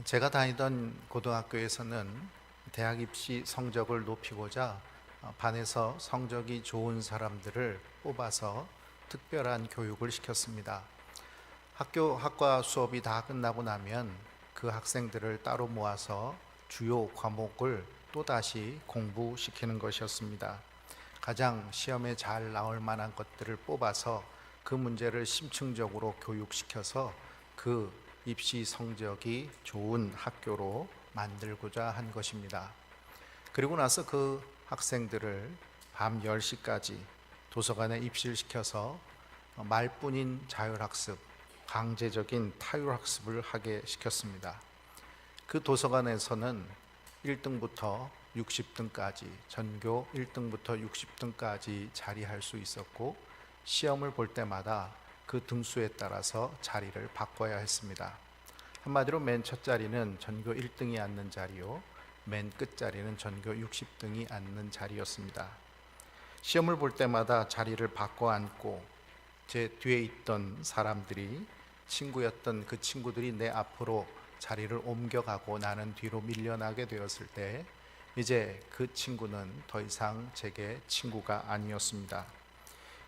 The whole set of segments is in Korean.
제가 다니던 고등학교에서는 대학 입시 성적을 높이고자 반에서 성적이 좋은 사람들을 뽑아서 특별한 교육을 시켰습니다. 학과 수업이 다 끝나고 나면 그 학생들을 따로 모아서 주요 과목을 또다시 공부시키는 것이었습니다. 가장 시험에 잘 나올 만한 것들을 뽑아서 그 문제를 심층적으로 교육시켜서 그 입시 성적이 좋은 학교로 만들고자 한 것입니다. 그리고 나서 그 학생들을 밤 10시까지 도서관에 입시를 시켜서 말뿐인 자율학습, 강제적인 타율학습을 하게 시켰습니다. 그 도서관에서는 1등부터 60등까지, 전교 1등부터 60등까지 자리할 수 있었고, 시험을 볼 때마다 그 등수에 따라서 자리를 바꿔야 했습니다. 한마디로 맨 첫 자리는 전교 1등이 앉는 자리요, 맨 끝 자리는 전교 60등이 앉는 자리였습니다. 시험을 볼 때마다 자리를 바꿔 앉고 제 뒤에 있던 사람들이, 친구였던 그 친구들이 내 앞으로 자리를 옮겨가고 나는 뒤로 밀려나게 되었을 때 이제 그 친구는 더 이상 제게 친구가 아니었습니다.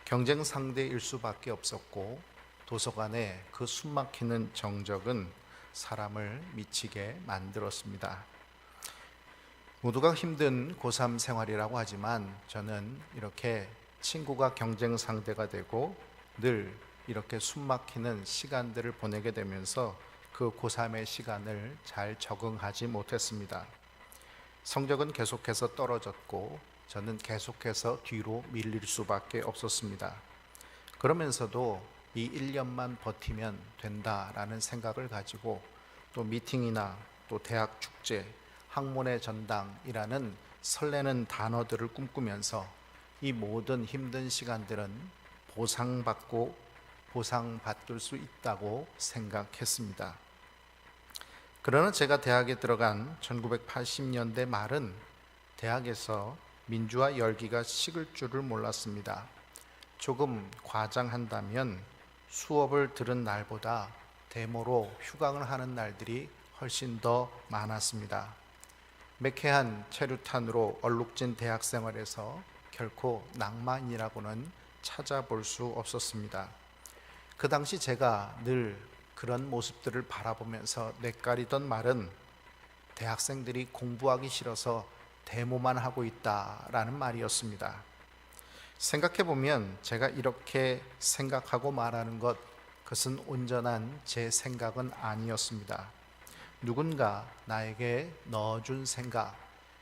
경쟁 상대일 수밖에 없었고, 도서관의 그 숨막히는 정적은 사람을 미치게 만들었습니다. 모두가 힘든 고3 생활이라고 하지만 저는 이렇게 친구가 경쟁 상대가 되고 늘 이렇게 숨막히는 시간들을 보내게 되면서 그 고3의 시간을 잘 적응하지 못했습니다. 성적은 계속해서 떨어졌고 저는 계속해서 뒤로 밀릴 수밖에 없었습니다. 그러면서도 이 1년만 버티면 된다라는 생각을 가지고 또 미팅이나 또 대학 축제, 학문의 전당이라는 설레는 단어들을 꿈꾸면서 이 모든 힘든 시간들은 보상받을 수 있다고 생각했습니다. 그러나 제가 대학에 들어간 1980년대 말은 대학에서 민주화 열기가 식을 줄을 몰랐습니다. 조금 과장한다면 수업을 들은 날보다 데모로 휴강을 하는 날들이 훨씬 더 많았습니다. 매캐한 체류탄으로 얼룩진 대학 생활에서 결코 낭만이라고는 찾아볼 수 없었습니다. 그 당시 제가 늘 그런 모습들을 바라보면서 뇌까리던 말은 대학생들이 공부하기 싫어서 데모만 하고 있다라는 말이었습니다. 생각해보면 제가 이렇게 생각하고 말하는 것, 그것은 온전한 제 생각은 아니었습니다. 누군가 나에게 넣어준 생각,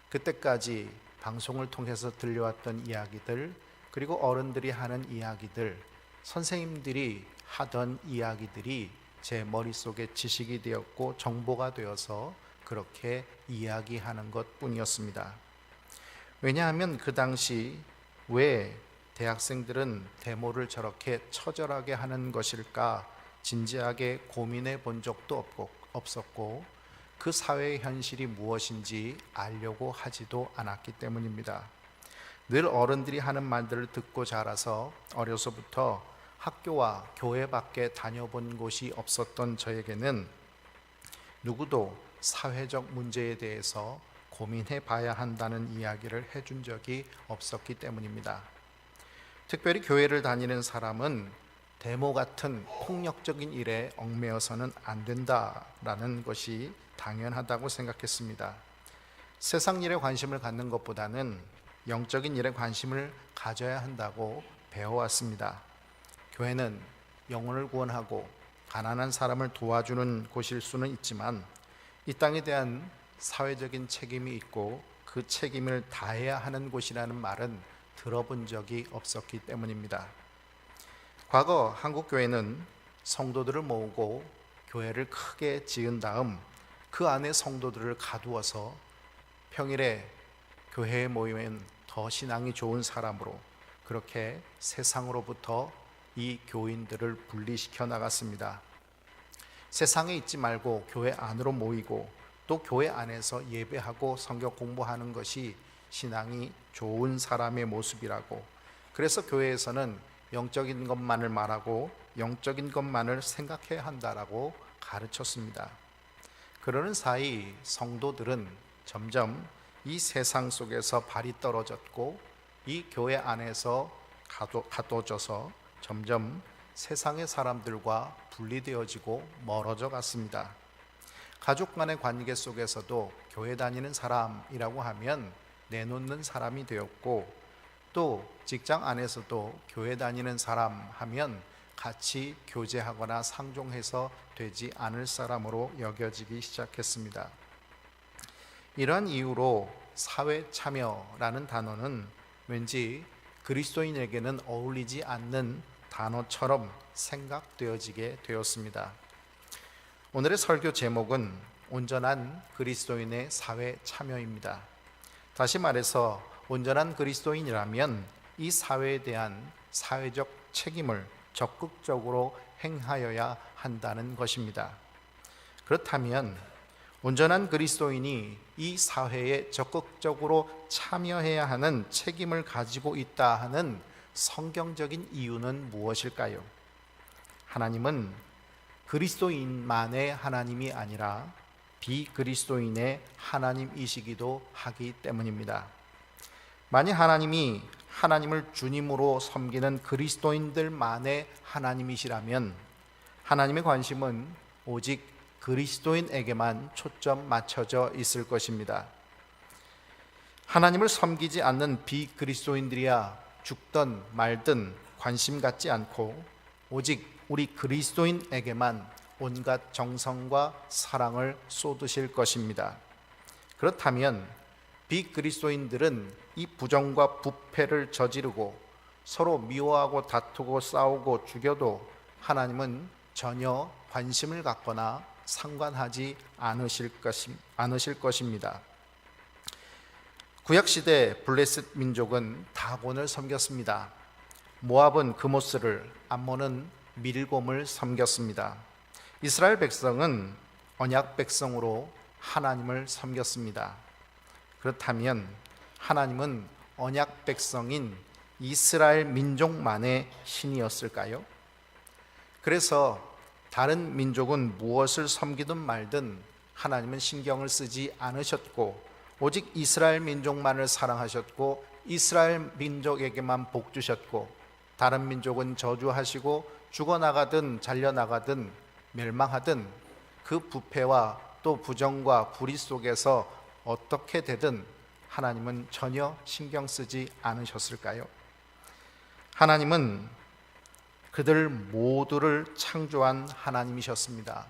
그때까지 방송을 통해서 들려왔던 이야기들, 그리고 어른들이 하는 이야기들, 선생님들이 하던 이야기들이 제 머릿속에 지식이 되었고 정보가 되어서 그렇게 이야기하는 것 뿐이었습니다. 왜냐하면 그 당시 왜 대학생들은 데모를 저렇게 처절하게 하는 것일까 진지하게 고민해 본 적도 없었고, 그 사회의 현실이 무엇인지 알려고 하지도 않았기 때문입니다. 늘 어른들이 하는 말들을 듣고 자라서 어려서부터 학교와 교회밖에 다녀본 곳이 없었던 저에게는 누구도 사회적 문제에 대해서 고민해 봐야 한다는 이야기를 해준 적이 없었기 때문입니다. 특별히 교회를 다니는 사람은 데모 같은 폭력적인 일에 얽매여서는 안 된다라는 것이 당연하다고 생각했습니다. 세상 일에 관심을 갖는 것보다는 영적인 일에 관심을 가져야 한다고 배워왔습니다. 교회는 영혼을 구원하고 가난한 사람을 도와주는 곳일 수는 있지만 이 땅에 대한 사회적인 책임이 있고 그 책임을 다해야 하는 곳이라는 말은 들어본 적이 없었기 때문입니다. 과거 한국 교회는 성도들을 모으고 교회를 크게 지은 다음 그 안에 성도들을 가두어서 평일에 교회에 모이면 더 신앙이 좋은 사람으로 그렇게 세상으로부터 이 교인들을 분리시켜 나갔습니다. 세상에 있지 말고 교회 안으로 모이고 또 교회 안에서 예배하고 성경 공부하는 것이 신앙이 좋은 사람의 모습이라고, 그래서 교회에서는 영적인 것만을 말하고 영적인 것만을 생각해야 한다라고 가르쳤습니다. 그러는 사이 성도들은 점점 이 세상 속에서 발이 떨어졌고 이 교회 안에서 가둬져서 점점 세상의 사람들과 분리되어지고 멀어져 갔습니다. 가족 간의 관계 속에서도 교회 다니는 사람이라고 하면 내놓는 사람이 되었고, 또 직장 안에서도 교회 다니는 사람 하면 같이 교제하거나 상종해서 되지 않을 사람으로 여겨지기 시작했습니다. 이러한 이유로 사회 참여라는 단어는 왠지 그리스도인에게는 어울리지 않는 단어처럼 생각되어지게 되었습니다. 오늘의 설교 제목은 온전한 그리스도인의 사회 참여입니다. 다시 말해서 온전한 그리스도인이라면 이 사회에 대한 사회적 책임을 적극적으로 행하여야 한다는 것입니다. 그렇다면 온전한 그리스도인이 이 사회에 적극적으로 참여해야 하는 책임을 가지고 있다 하는 성경적인 이유는 무엇일까요? 하나님은 그리스도인만의 하나님이 아니라 비그리스도인의 하나님이시기도 하기 때문입니다. 만약 하나님이 하나님을 주님으로 섬기는 그리스도인들만의 하나님이시라면 하나님의 관심은 오직 그리스도인에게만 초점 맞춰져 있을 것입니다. 하나님을 섬기지 않는 비그리스도인들이야 죽든 말든 관심 갖지 않고 오직 우리 그리스도인에게만 온갖 정성과 사랑을 쏟으실 것입니다. 그렇다면 비그리스도인들은 이 부정과 부패를 저지르고 서로 미워하고 다투고 싸우고 죽여도 하나님은 전혀 관심을 갖거나 상관하지 않으실 것입니다. 구약시대 블레셋 민족은 다곤을 섬겼습니다. 모압은 그모스를, 암몬은 밀곰을 섬겼습니다. 이스라엘 백성은 언약 백성으로 하나님을 섬겼습니다. 그렇다면 하나님은 언약 백성인 이스라엘 민족만의 신이었을까요? 그래서 다른 민족은 무엇을 섬기든 말든 하나님은 신경을 쓰지 않으셨고 오직 이스라엘 민족만을 사랑하셨고 이스라엘 민족에게만 복 주셨고 다른 민족은 저주하시고 죽어나가든 잘려나가든 멸망하든 그 부패와 또 부정과 불의 속에서 어떻게 되든 하나님은 전혀 신경 쓰지 않으셨을까요? 하나님은 그들 모두를 창조한 하나님이셨습니다.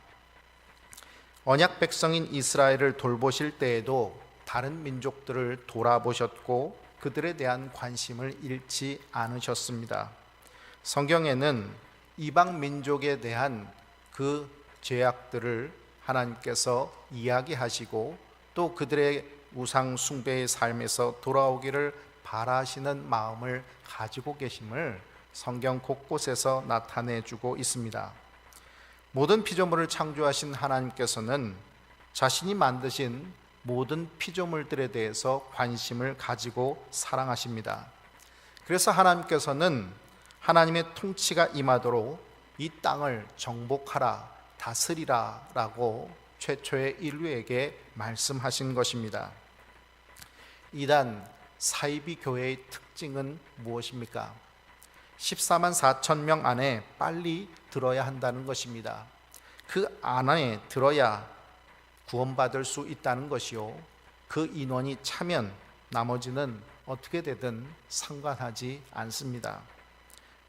언약 백성인 이스라엘을 돌보실 때에도 다른 민족들을 돌아보셨고 그들에 대한 관심을 잃지 않으셨습니다. 성경에는 이방 민족에 대한 그 죄악들을 하나님께서 이야기하시고 또 그들의 우상 숭배의 삶에서 돌아오기를 바라시는 마음을 가지고 계심을 성경 곳곳에서 나타내주고 있습니다. 모든 피조물을 창조하신 하나님께서는 자신이 만드신 모든 피조물들에 대해서 관심을 가지고 사랑하십니다. 그래서 하나님께서는 하나님의 통치가 임하도록 이 땅을 정복하라, 다스리라 라고 최초의 인류에게 말씀하신 것입니다. 이단 사이비 교회의 특징은 무엇입니까? 14만 4천 명 안에 빨리 들어야 한다는 것입니다. 그 안에 들어야 구원받을 수 있다는 것이요, 그 인원이 차면 나머지는 어떻게 되든 상관하지 않습니다.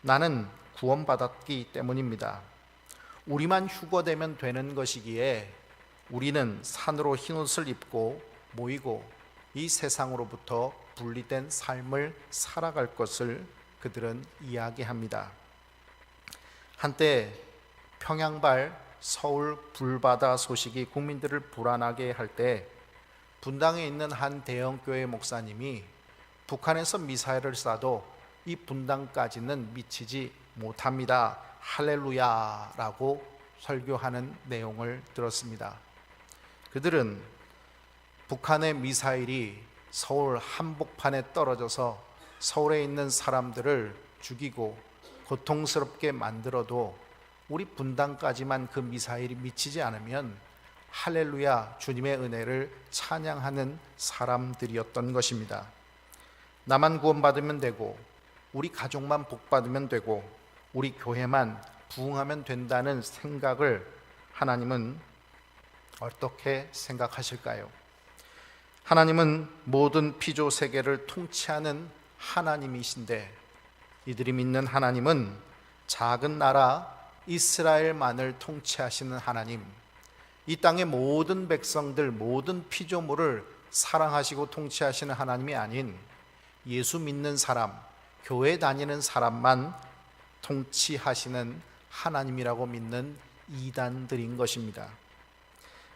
나는 구원받았기 때문입니다. 우리만 휴거되면 되는 것이기에 우리는 산으로 흰옷을 입고 모이고 이 세상으로부터 분리된 삶을 살아갈 것을 그들은 이야기합니다. 한때 평양발 서울 불바다 소식이 국민들을 불안하게 할 때 분당에 있는 한 대형교회 목사님이 북한에서 미사일을 쏴도 이 분당까지는 미치지 못합니다, 할렐루야 라고 설교하는 내용을 들었습니다. 그들은 북한의 미사일이 서울 한복판에 떨어져서 서울에 있는 사람들을 죽이고 고통스럽게 만들어도 우리 분당까지만 그 미사일이 미치지 않으면 할렐루야 주님의 은혜를 찬양하는 사람들이었던 것입니다. 나만 구원받으면 되고, 우리 가족만 복받으면 되고, 우리 교회만 부흥하면 된다는 생각을 하나님은 어떻게 생각하실까요? 하나님은 모든 피조 세계를 통치하는 하나님이신데, 이들이 믿는 하나님은 작은 나라 이스라엘만을 통치하시는 하나님, 이 땅의 모든 백성들, 모든 피조물을 사랑하시고 통치하시는 하나님이 아닌 예수 믿는 사람, 교회 다니는 사람만 통치하시는 하나님이라고 믿는 이단들인 것입니다.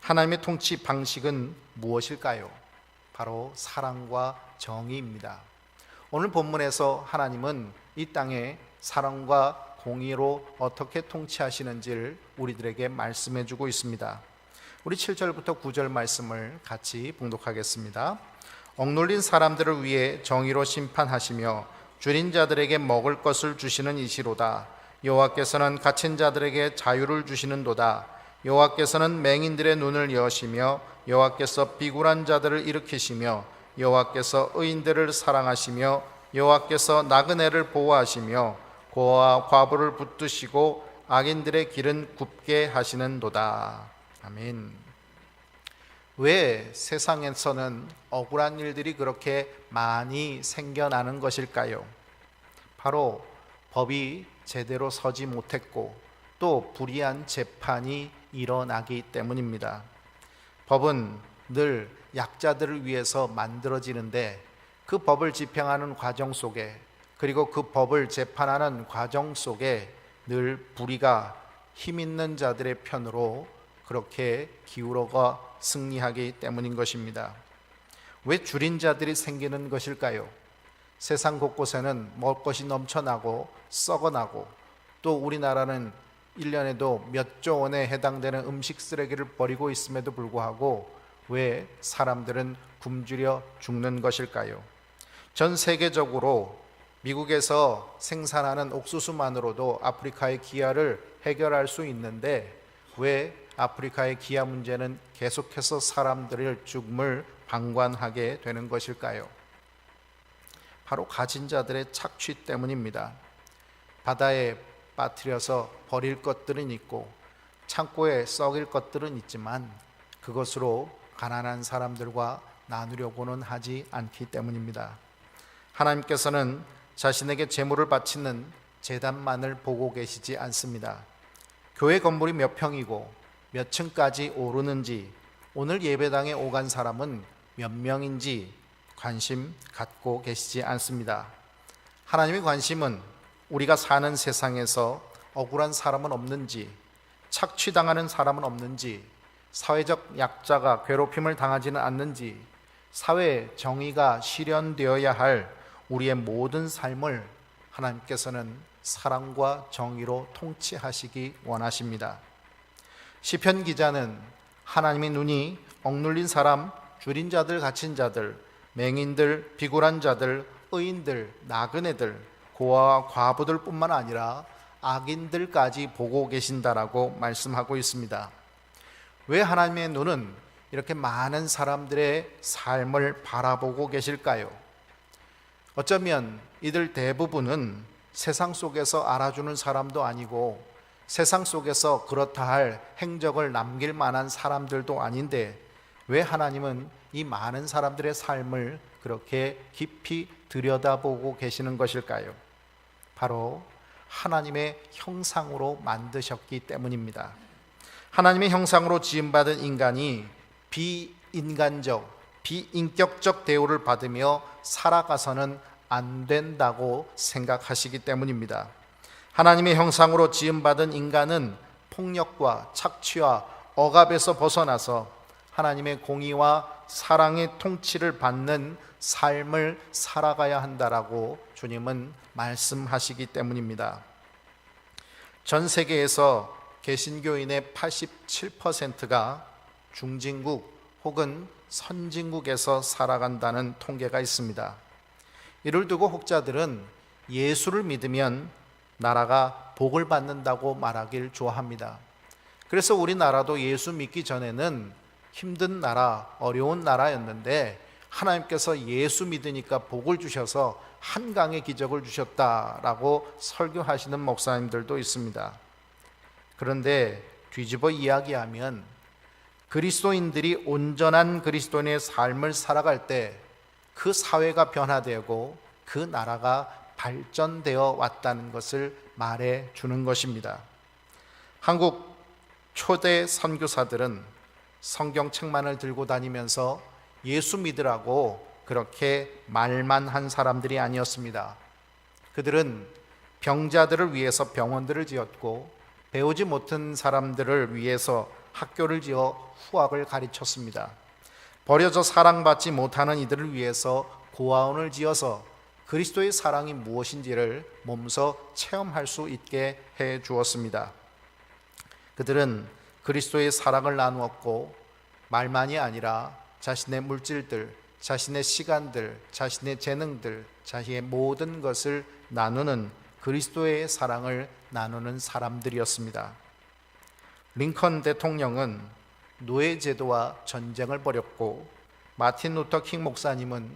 하나님의 통치 방식은 무엇일까요? 바로 사랑과 정의입니다. 오늘 본문에서 하나님은 이 땅에 사랑과 공의로 어떻게 통치하시는지를 우리들에게 말씀해 주고 있습니다. 우리 7절부터 9절 말씀을 같이 봉독하겠습니다. 억눌린 사람들을 위해 정의로 심판하시며 줄인 자들에게 먹을 것을 주시는 이시로다. 여호와께서는 갇힌 자들에게 자유를 주시는도다. 여호와께서는 맹인들의 눈을 여시며 여호와께서 비굴한 자들을 일으키시며 여호와께서 의인들을 사랑하시며 여호와께서 나그네를 보호하시며 고아와 과부를 붙드시고 악인들의 길은 굽게 하시는도다. 아멘. 왜 세상에서는 억울한 일들이 그렇게 많이 생겨나는 것일까요? 바로 법이 제대로 서지 못했고 또 불의한 재판이 일어나기 때문입니다. 법은 늘 약자들을 위해서 만들어지는데, 그 법을 집행하는 과정 속에, 그리고 그 법을 재판하는 과정 속에 늘 불의가 힘 있는 자들의 편으로 그렇게 기울어가 승리하기 때문인 것입니다. 왜 줄인 자들이 생기는 것일까요? 세상 곳곳에는 먹을 것이 넘쳐나고 썩어나고, 또 우리나라는 1년에도 몇 조 원에 해당되는 음식 쓰레기를 버리고 있음에도 불구하고 왜 사람들은 굶주려 죽는 것일까요? 전 세계적으로 미국에서 생산하는 옥수수만으로도 아프리카의 기아를 해결할 수 있는데, 왜 아프리카의 기아 문제는 계속해서 사람들의 죽음을 방관하게 되는 것일까요? 바로 가진 자들의 착취 때문입니다. 바다에 빠뜨려서 버릴 것들은 있고 창고에 썩일 것들은 있지만 그것으로 가난한 사람들과 나누려고는 하지 않기 때문입니다. 하나님께서는 자신에게 제물을 바치는 제단만을 보고 계시지 않습니다. 교회 건물이 몇 평이고 몇 층까지 오르는지, 오늘 예배당에 오간 사람은 몇 명인지 관심 갖고 계시지 않습니다. 하나님의 관심은 우리가 사는 세상에서 억울한 사람은 없는지, 착취당하는 사람은 없는지, 사회적 약자가 괴롭힘을 당하지는 않는지, 사회 정의가 실현되어야 할 우리의 모든 삶을 하나님께서는 사랑과 정의로 통치하시기 원하십니다. 시편 기자는 하나님의 눈이 억눌린 사람, 줄인 자들, 갇힌 자들, 맹인들, 비굴한 자들, 의인들, 나그네들, 고아와 과부들 뿐만 아니라 악인들까지 보고 계신다라고 말씀하고 있습니다. 왜 하나님의 눈은 이렇게 많은 사람들의 삶을 바라보고 계실까요? 어쩌면 이들 대부분은 세상 속에서 알아주는 사람도 아니고 세상 속에서 그렇다 할 행적을 남길 만한 사람들도 아닌데, 왜 하나님은 이 많은 사람들의 삶을 그렇게 깊이 들여다보고 계시는 것일까요? 바로 하나님의 형상으로 만드셨기 때문입니다. 하나님의 형상으로 지음받은 인간이 비인간적, 비인격적 대우를 받으며 살아가서는 안 된다고 생각하시기 때문입니다. 하나님의 형상으로 지음받은 인간은 폭력과 착취와 억압에서 벗어나서 하나님의 공의와 사랑의 통치를 받는 삶을 살아가야 한다라고 주님은 말씀하시기 때문입니다. 전 세계에서 개신교인의 87%가 중진국 혹은 선진국에서 살아간다는 통계가 있습니다. 이를 두고 혹자들은 예수를 믿으면 나라가 복을 받는다고 말하길 좋아합니다. 그래서 우리나라도 예수 믿기 전에는 힘든 나라, 어려운 나라였는데 하나님께서 예수 믿으니까 복을 주셔서 한강의 기적을 주셨다라고 설교하시는 목사님들도 있습니다. 그런데 뒤집어 이야기하면 그리스도인들이 온전한 그리스도인의 삶을 살아갈 때 그 사회가 변화되고 그 나라가 발전되어 왔다는 것을 말해 주는 것입니다. 한국 초대 선교사들은 성경책만을 들고 다니면서 예수 믿으라고 그렇게 말만 한 사람들이 아니었습니다. 그들은 병자들을 위해서 병원들을 지었고 배우지 못한 사람들을 위해서 학교를 지어 후학을 가르쳤습니다. 버려져 사랑받지 못하는 이들을 위해서 고아원을 지어서 그리스도의 사랑이 무엇인지를 몸소 체험할 수 있게 해 주었습니다. 그들은 그리스도의 사랑을 나누었고 말만이 아니라 자신의 물질들, 자신의 시간들, 자신의 재능들, 자신의 모든 것을 나누는 그리스도의 사랑을 나누는 사람들이었습니다. 링컨 대통령은 노예제도와 전쟁을 벌였고 마틴 루터 킹 목사님은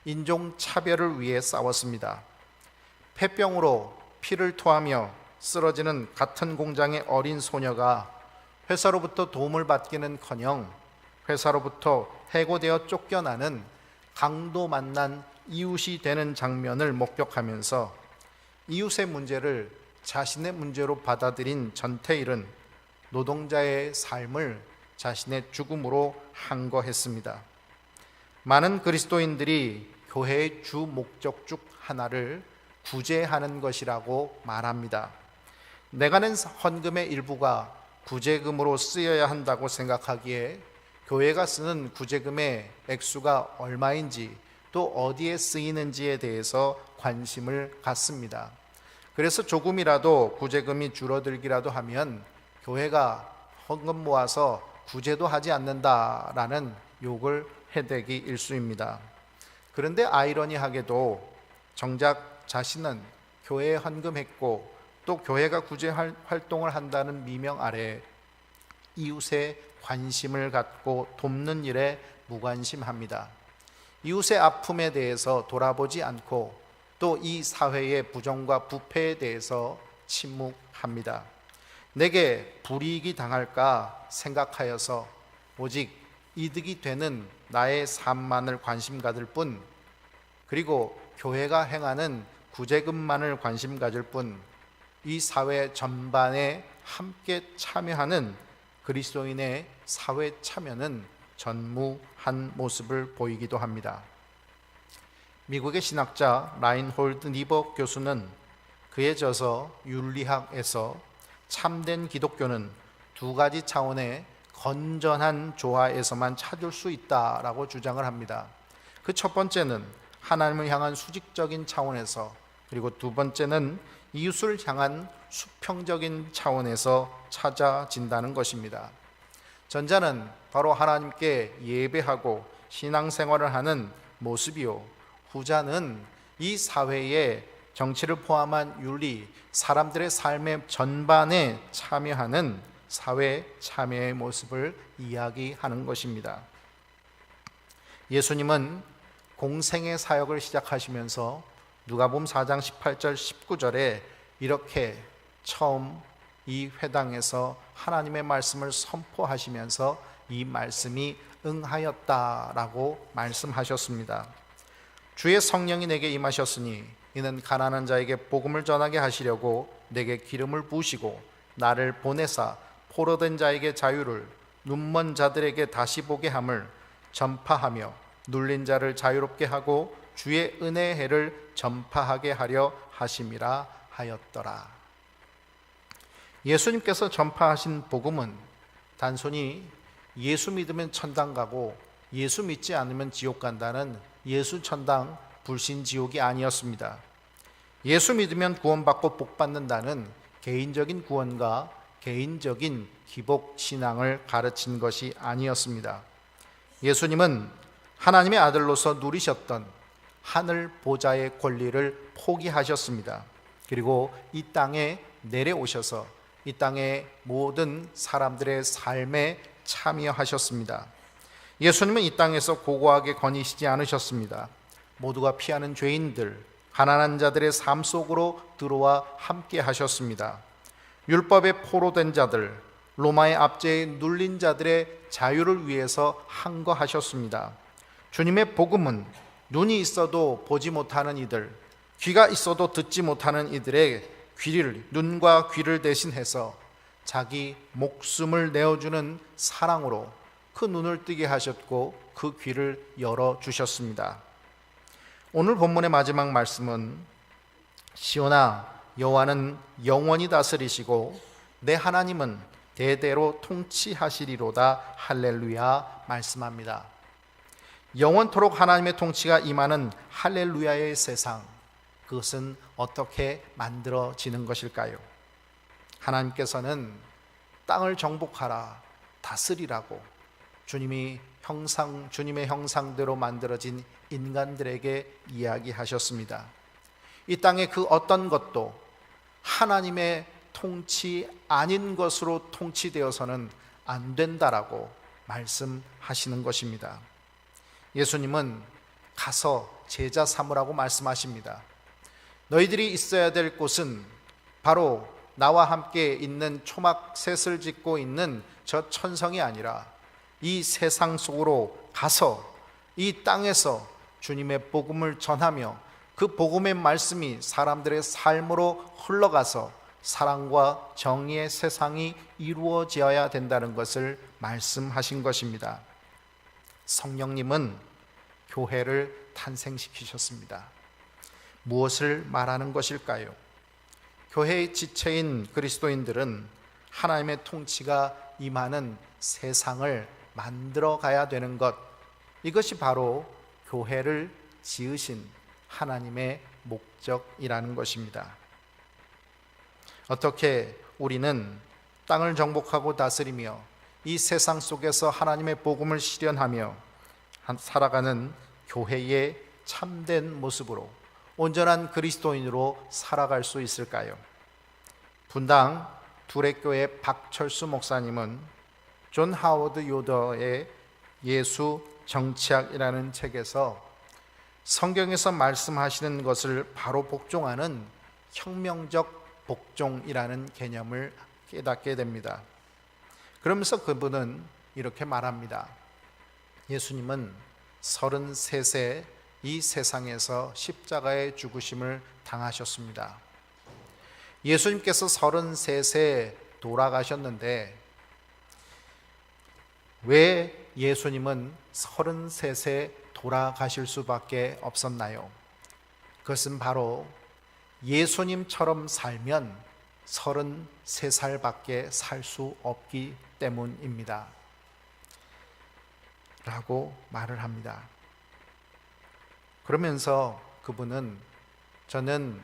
인종차별을 위해 싸웠습니다. 폐병으로 피를 토하며 쓰러지는 같은 공장의 어린 소녀가 회사로부터 도움을 받기는커녕 회사로부터 해고되어 쫓겨나는 강도 만난 이웃이 되는 장면을 목격하면서 이웃의 문제를 자신의 문제로 받아들인 전태일은 노동자의 삶을 자신의 죽음으로 항거했습니다. 많은 그리스도인들이 교회의 주 목적 중 하나를 구제하는 것이라고 말합니다. 내가 낸 헌금의 일부가 구제금으로 쓰여야 한다고 생각하기에 교회가 쓰는 구제금의 액수가 얼마인지 또 어디에 쓰이는지에 대해서 관심을 갖습니다. 그래서 조금이라도 구제금이 줄어들기라도 하면 교회가 헌금 모아서 구제도 하지 않는다라는 욕을 해대기 일쑤입니다. 그런데 아이러니하게도 정작 자신은 교회에 헌금했고 또 교회가 구제 활동을 한다는 미명 아래 이웃의 관심을 갖고 돕는 일에 무관심합니다. 이웃의 아픔에 대해서 돌아보지 않고 또 이 사회의 부정과 부패에 대해서 침묵합니다. 내게 불이익이 당할까 생각하여서 오직 이득이 되는 나의 삶만을 관심 가질 뿐, 그리고 교회가 행하는 구제금만을 관심 가질 뿐, 이 사회 전반에 함께 참여하는 그리스도인의 사회 참여는 전무한 모습을 보이기도 합니다. 미국의 신학자 라인홀드 니버 교수는 그에 져서 윤리학에서 참된 기독교는 두 가지 차원의 건전한 조화에서만 찾을 수 있다라고 주장을 합니다. 그 첫 번째는 하나님을 향한 수직적인 차원에서, 그리고 두 번째는 이웃을 향한 수평적인 차원에서 찾아진다는 것입니다. 전자는 바로 하나님께 예배하고 신앙생활을 하는 모습이요, 후자는 이 사회의 정치를 포함한 윤리, 사람들의 삶의 전반에 참여하는 사회 참여의 모습을 이야기하는 것입니다. 예수님은 공생의 사역을 시작하시면서 누가복음 4장 18절 19절에 이렇게 처음 이 회당에서 하나님의 말씀을 선포하시면서 이 말씀이 응하였다라고 말씀하셨습니다. 주의 성령이 내게 임하셨으니 이는 가난한 자에게 복음을 전하게 하시려고 내게 기름을 부으시고 나를 보내사 포로된 자에게 자유를, 눈먼 자들에게 다시 보게 함을 전파하며 눌린 자를 자유롭게 하고 주의 은혜의 해를 전파하게 하려 하심이라 하였더라. 예수님께서 전파하신 복음은 단순히 예수 믿으면 천당 가고 예수 믿지 않으면 지옥 간다는 예수 천당 불신 지옥이 아니었습니다. 예수 믿으면 구원받고 복받는다는 개인적인 구원과 개인적인 기복 신앙을 가르친 것이 아니었습니다. 예수님은 하나님의 아들로서 누리셨던 하늘 보좌의 권리를 포기하셨습니다. 그리고 이 땅에 내려오셔서 이 땅의 모든 사람들의 삶에 참여하셨습니다. 예수님은 이 땅에서 고고하게 거니시지 않으셨습니다. 모두가 피하는 죄인들, 가난한 자들의 삶 속으로 들어와 함께 하셨습니다. 율법에 포로된 자들, 로마의 압제에 눌린 자들의 자유를 위해서 항거하셨습니다. 주님의 복음은 눈이 있어도 보지 못하는 이들, 귀가 있어도 듣지 못하는 이들의 눈과 귀를 대신해서 자기 목숨을 내어주는 사랑으로 그 눈을 뜨게 하셨고 그 귀를 열어주셨습니다. 오늘 본문의 마지막 말씀은 시온아 여호와는 영원히 다스리시고 내 하나님은 대대로 통치하시리로다. 할렐루야 말씀합니다. 영원토록 하나님의 통치가 임하는 할렐루야의 세상, 그것은 어떻게 만들어지는 것일까요? 하나님께서는 땅을 정복하라, 다스리라고 주님의 형상대로 만들어진 인간들에게 이야기하셨습니다. 이 땅의 그 어떤 것도 하나님의 통치 아닌 것으로 통치되어서는 안 된다라고 말씀하시는 것입니다. 예수님은 가서 제자 삼으라고 말씀하십니다. 너희들이 있어야 될 곳은 바로 나와 함께 있는 초막셋을 짓고 있는 저 천성이 아니라 이 세상 속으로 가서 이 땅에서 주님의 복음을 전하며 그 복음의 말씀이 사람들의 삶으로 흘러가서 사랑과 정의의 세상이 이루어져야 된다는 것을 말씀하신 것입니다. 성령님은 교회를 탄생시키셨습니다. 무엇을 말하는 것일까요? 교회의 지체인 그리스도인들은 하나님의 통치가 임하는 세상을 만들어 가야 되는 것, 이것이 바로 교회를 지으신 하나님의 목적이라는 것입니다. 어떻게 우리는 땅을 정복하고 다스리며 이 세상 속에서 하나님의 복음을 실현하며 살아가는 교회의 참된 모습으로 온전한 그리스도인으로 살아갈 수 있을까요? 분당 두레교회 박철수 목사님은 존 하워드 요더의 예수 정치학이라는 책에서 성경에서 말씀하시는 것을 바로 복종하는 혁명적 복종이라는 개념을 깨닫게 됩니다. 그러면서 그분은 이렇게 말합니다. 예수님은 33세 이 세상에서 십자가의 죽으심을 당하셨습니다. 예수님께서 33세 돌아가셨는데 왜 예수님은 33세 돌아가실 수밖에 없었나요? 그것은 바로 예수님처럼 살면 33살밖에 살 수 없기 때문입니다. 라고 말을 합니다. 그러면서 그분은 저는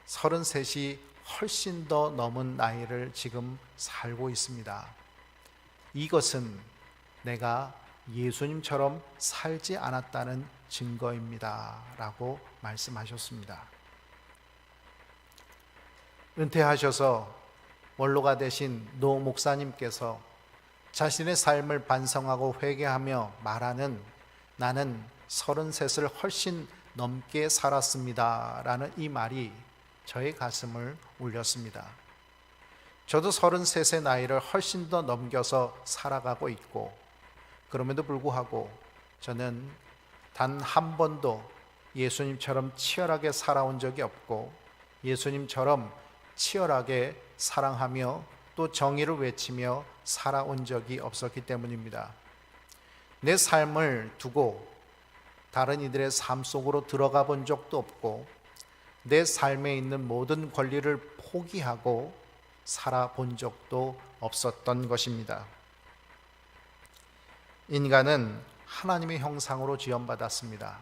33이 훨씬 더 넘은 나이를 지금 살고 있습니다. 이것은 내가 예수님처럼 살지 않았다는 증거입니다. 라고 말씀하셨습니다. 은퇴하셔서 원로가 되신 노 목사님께서 자신의 삶을 반성하고 회개하며 말하는 나는 33을 훨씬 넘게 살았습니다. 라는 이 말이 저의 가슴을 울렸습니다. 저도 33세 나이를 훨씬 더 넘겨서 살아가고 있고 그럼에도 불구하고 저는 단 한 번도 예수님처럼 치열하게 살아온 적이 없고 예수님처럼 치열하게 사랑하며 또 정의를 외치며 살아온 적이 없었기 때문입니다. 내 삶을 두고 다른 이들의 삶 속으로 들어가 본 적도 없고 내 삶에 있는 모든 권리를 포기하고 살아본 적도 없었던 것입니다. 인간은 하나님의 형상으로 지음받았습니다.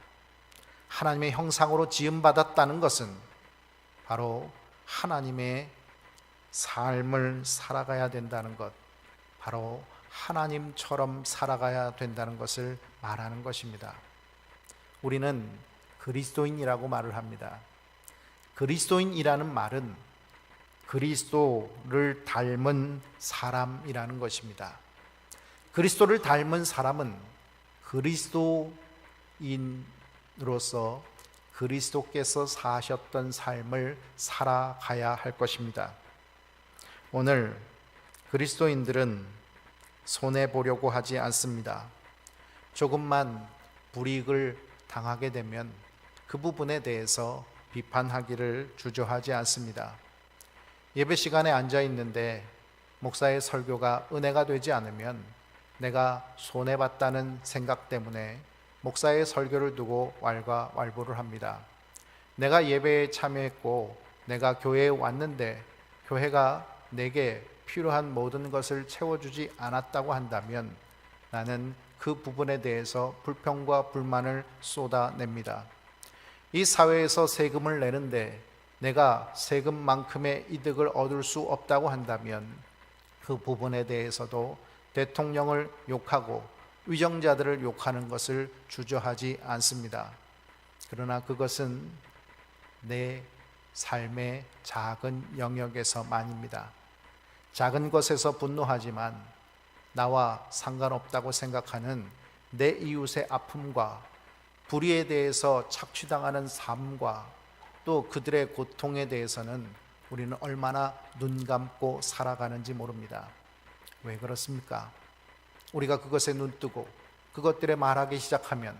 하나님의 형상으로 지음받았다는 것은 바로 하나님의 삶을 살아가야 된다는 것, 바로 하나님처럼 살아가야 된다는 것을 말하는 것입니다. 우리는 그리스도인이라고 말을 합니다. 그리스도인이라는 말은 그리스도를 닮은 사람이라는 것입니다. 그리스도를 닮은 사람은 그리스도인으로서 그리스도께서 사셨던 삶을 살아가야 할 것입니다. 오늘 그리스도인들은 손해보려고 하지 않습니다. 조금만 불이익을 당하게 되면 그 부분에 대해서 비판하기를 주저하지 않습니다. 예배 시간에 앉아 있는데 목사의 설교가 은혜가 되지 않으면 내가 손해봤다는 생각 때문에 목사의 설교를 두고 왈가왈부를 합니다. 내가 예배에 참여했고 내가 교회에 왔는데 교회가 내게 필요한 모든 것을 채워주지 않았다고 한다면 나는 그 부분에 대해서 불평과 불만을 쏟아냅니다. 이 사회에서 세금을 내는데 내가 세금만큼의 이득을 얻을 수 없다고 한다면 그 부분에 대해서도 대통령을 욕하고 위정자들을 욕하는 것을 주저하지 않습니다. 그러나 그것은 내 삶의 작은 영역에서만입니다. 작은 것에서 분노하지만 나와 상관없다고 생각하는 내 이웃의 아픔과 불의에 대해서 착취당하는 삶과 또 그들의 고통에 대해서는 우리는 얼마나 눈 감고 살아가는지 모릅니다. 왜 그렇습니까? 우리가 그것에 눈뜨고 그것들에 말하기 시작하면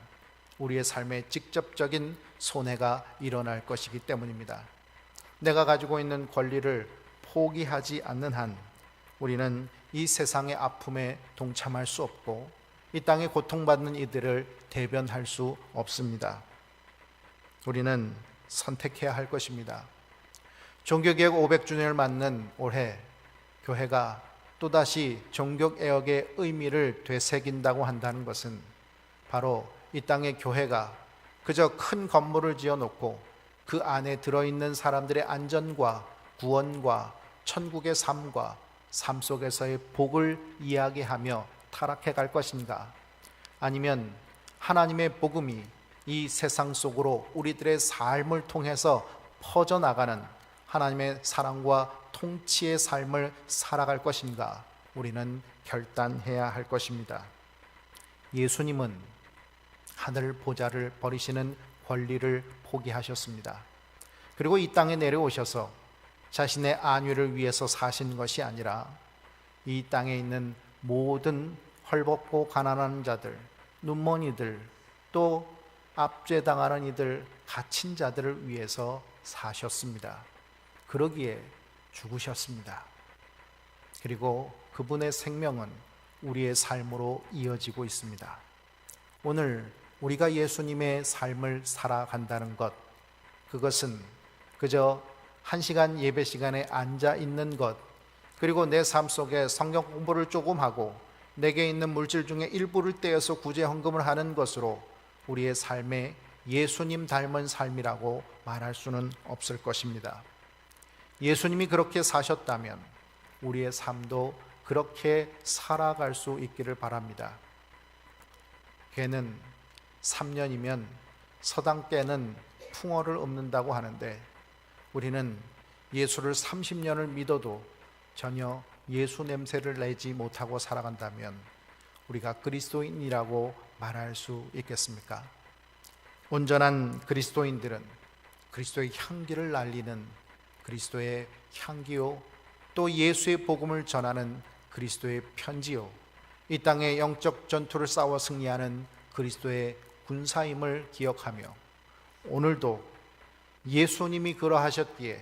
우리의 삶에 직접적인 손해가 일어날 것이기 때문입니다. 내가 가지고 있는 권리를 포기하지 않는 한 우리는 이 세상의 아픔에 동참할 수 없고 이 땅에 고통받는 이들을 대변할 수 없습니다. 우리는 선택해야 할 것입니다. 종교개혁 500주년을 맞는 올해 교회가 또다시 종교개혁의 의미를 되새긴다고 한다는 것은 바로 이 땅의 교회가 그저 큰 건물을 지어놓고 그 안에 들어있는 사람들의 안전과 구원과 천국의 삶과 삶 속에서의 복을 이야기하며 타락해 갈 것인가? 아니면 하나님의 복음이 이 세상 속으로 우리들의 삶을 통해서 퍼져나가는 하나님의 사랑과 통치의 삶을 살아갈 것인가? 우리는 결단해야 할 것입니다. 예수님은 하늘 보좌를 버리시는 권리를 포기하셨습니다. 그리고 이 땅에 내려오셔서 자신의 안위를 위해서 사신 것이 아니라 이 땅에 있는 모든 헐벗고 가난한 자들, 눈먼이들, 또 압제당하는 이들, 갇힌 자들을 위해서 사셨습니다. 그러기에 죽으셨습니다. 그리고 그분의 생명은 우리의 삶으로 이어지고 있습니다. 오늘 우리가 예수님의 삶을 살아간다는 것, 그것은 그저 1시간 예배 시간에 앉아 있는 것, 그리고 내 삶 속에 성경 공부를 조금 하고 내게 있는 물질 중에 일부를 떼어서 구제 헌금을 하는 것으로 우리의 삶에 예수님 닮은 삶이라고 말할 수는 없을 것입니다. 예수님이 그렇게 사셨다면 우리의 삶도 그렇게 살아갈 수 있기를 바랍니다. 개는 3년이면 서당깨는 풍어를 읊는다고 하는데 우리는 예수를 30년을 믿어도 전혀 예수 냄새를 내지 못하고 살아간다면 우리가 그리스도인이라고 말할 수 있겠습니까? 온전한 그리스도인들은 그리스도의 향기를 날리는 그리스도의 향기요, 또 예수의 복음을 전하는 그리스도의 편지요, 이 땅의 영적 전투를 싸워 승리하는 그리스도의 군사임을 기억하며 오늘도 예수님이 그러하셨기에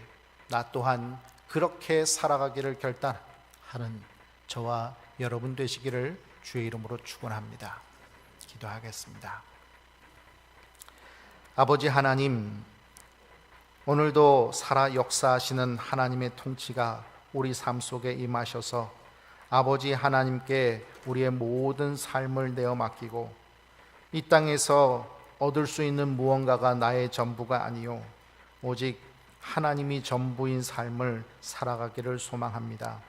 나 또한 그렇게 살아가기를 결단하는 저와 여러분 되시기를 주의 이름으로 축원합니다. 기도하겠습니다. 아버지 하나님, 오늘도 살아 역사하시는 하나님의 통치가 우리 삶 속에 임하셔서 아버지 하나님께 우리의 모든 삶을 내어 맡기고 이 땅에서 얻을 수 있는 무언가가 나의 전부가 아니요 오직 하나님이 전부인 삶을 살아가기를 소망합니다.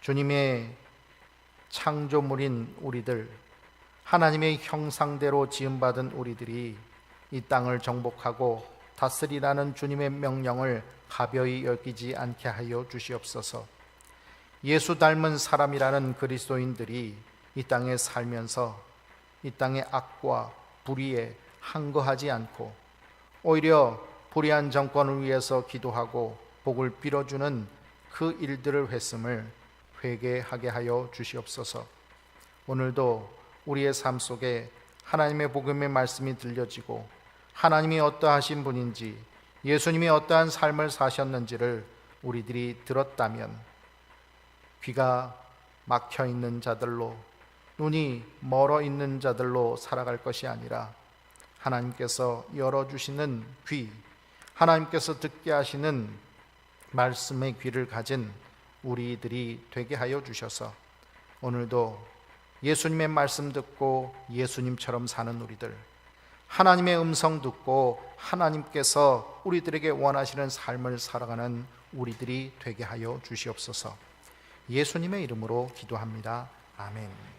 주님의 창조물인 우리들, 하나님의 형상대로 지음받은 우리들이 이 땅을 정복하고 다스리라는 주님의 명령을 가벼이 여기지 않게 하여 주시옵소서. 예수 닮은 사람이라는 그리스도인들이 이 땅에 살면서 이 땅의 악과 불의에 항거하지 않고 오히려 불의한 정권을 위해서 기도하고 복을 빌어주는 그 일들을 했음을 회개하게 하여 주시옵소서. 오늘도 우리의 삶 속에 하나님의 복음의 말씀이 들려지고 하나님이 어떠하신 분인지, 예수님이 어떠한 삶을 사셨는지를 우리들이 들었다면 귀가 막혀 있는 자들로, 눈이 멀어 있는 자들로 살아갈 것이 아니라 하나님께서 열어주시는 귀, 하나님께서 듣게 하시는 말씀의 귀를 가진 우리들이 되게 하여 주셔서 오늘도 예수님의 말씀 듣고 예수님처럼 사는 우리들, 하나님의 음성 듣고 하나님께서 우리들에게 원하시는 삶을 살아가는 우리들이 되게 하여 주시옵소서. 예수님의 이름으로 기도합니다. 아멘.